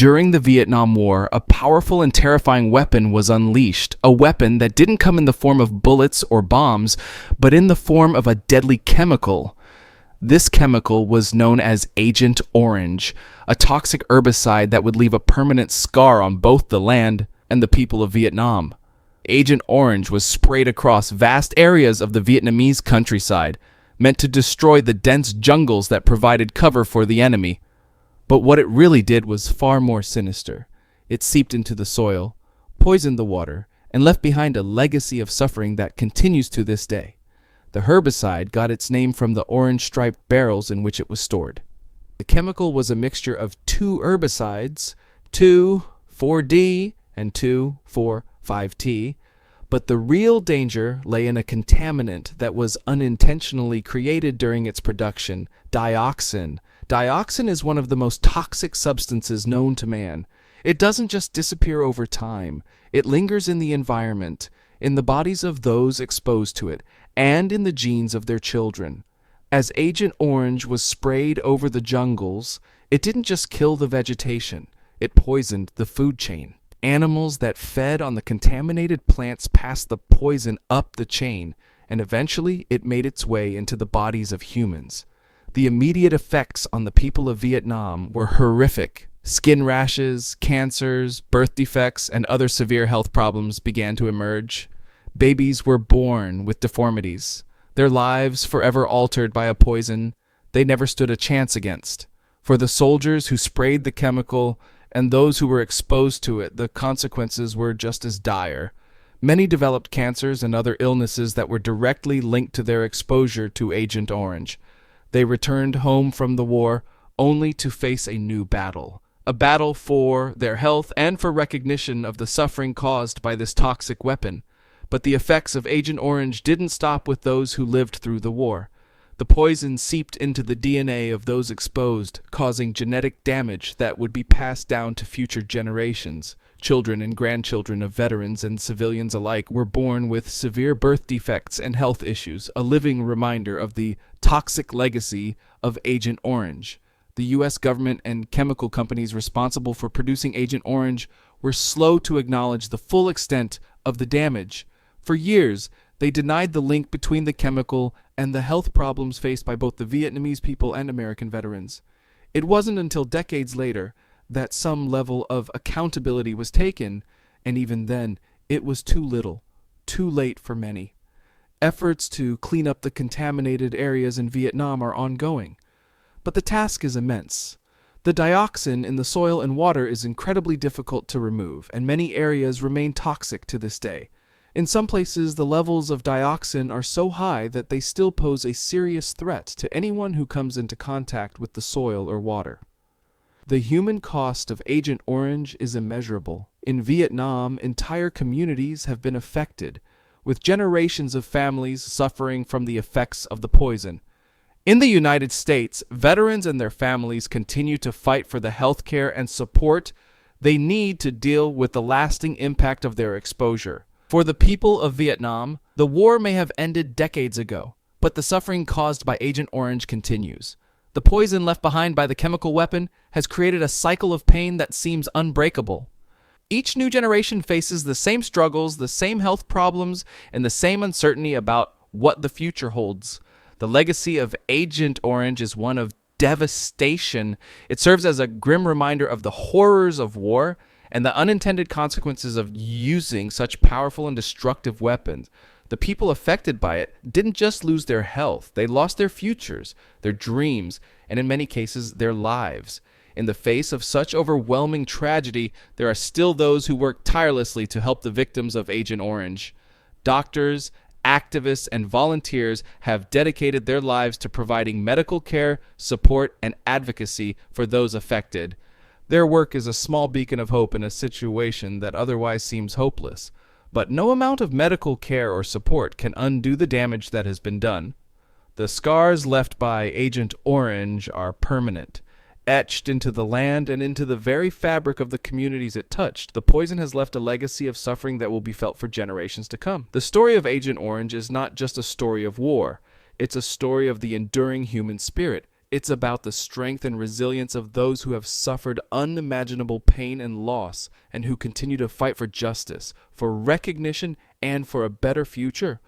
During the Vietnam War, a powerful and terrifying weapon was unleashed, a weapon that didn't come in the form of bullets or bombs, but in the form of a deadly chemical. This chemical was known as Agent Orange, a toxic herbicide that would leave a permanent scar on both the land and the people of Vietnam. Agent Orange was sprayed across vast areas of the Vietnamese countryside, meant to destroy the dense jungles that provided cover for the enemy. But what it really did was far more sinister. It seeped into the soil, poisoned the water, and left behind a legacy of suffering that continues to this day. The herbicide got its name from the orange-striped barrels in which it was stored. The chemical was a mixture of two herbicides, 2,4-D and 2,4,5-T, but the real danger lay in a contaminant that was unintentionally created during its production, dioxin. Dioxin is one of the most toxic substances known to man. It doesn't just disappear over time. It lingers in the environment, in the bodies of those exposed to it, and in the genes of their children. As Agent Orange was sprayed over the jungles, it didn't just kill the vegetation, it poisoned the food chain. Animals that fed on the contaminated plants passed the poison up the chain, and eventually it made its way into the bodies of humans. The immediate effects on the people of Vietnam were horrific. Skin rashes, cancers, birth defects, and other severe health problems began to emerge. Babies were born with deformities, their lives forever altered by a poison they never stood a chance against. For the soldiers who sprayed the chemical and those who were exposed to it, the consequences were just as dire. Many developed cancers and other illnesses that were directly linked to their exposure to Agent Orange. They returned home from the war only to face a new battle. A battle for their health and for recognition of the suffering caused by this toxic weapon. But the effects of Agent Orange didn't stop with those who lived through the war. The poison seeped into the DNA of those exposed, causing genetic damage that would be passed down to future generations. Children and grandchildren of veterans and civilians alike were born with severe birth defects and health issues, a living reminder of the toxic legacy of Agent Orange. The U.S. government and chemical companies responsible for producing Agent Orange were slow to acknowledge the full extent of the damage. For years, they denied the link between the chemical and the health problems faced by both the Vietnamese people and American veterans. It wasn't until decades later that some level of accountability was taken, and even then, it was too little, too late for many. Efforts to clean up the contaminated areas in Vietnam are ongoing, but the task is immense. The dioxin in the soil and water is incredibly difficult to remove, and many areas remain toxic to this day. In some places, the levels of dioxin are so high that they still pose a serious threat to anyone who comes into contact with the soil or water. The human cost of Agent Orange is immeasurable. In Vietnam, entire communities have been affected, with generations of families suffering from the effects of the poison. In the United States, veterans and their families continue to fight for the health care and support they need to deal with the lasting impact of their exposure. For the people of Vietnam, the war may have ended decades ago, but the suffering caused by Agent Orange continues. The poison left behind by the chemical weapon has created a cycle of pain that seems unbreakable. Each new generation faces the same struggles, the same health problems, and the same uncertainty about what the future holds. The legacy of Agent Orange is one of devastation. It serves as a grim reminder of the horrors of war and the unintended consequences of using such powerful and destructive weapons. The people affected by it didn't just lose their health, they lost their futures, their dreams, and in many cases, their lives. In the face of such overwhelming tragedy, there are still those who work tirelessly to help the victims of Agent Orange. Doctors, activists, and volunteers have dedicated their lives to providing medical care, support, and advocacy for those affected. Their work is a small beacon of hope in a situation that otherwise seems hopeless. But no amount of medical care or support can undo the damage that has been done. The scars left by Agent Orange are permanent. Etched into the land and into the very fabric of the communities it touched, the poison has left a legacy of suffering that will be felt for generations to come. The story of Agent Orange is not just a story of war. It's a story of the enduring human spirit. It's about the strength and resilience of those who have suffered unimaginable pain and loss and who continue to fight for justice, for recognition, and for a better future.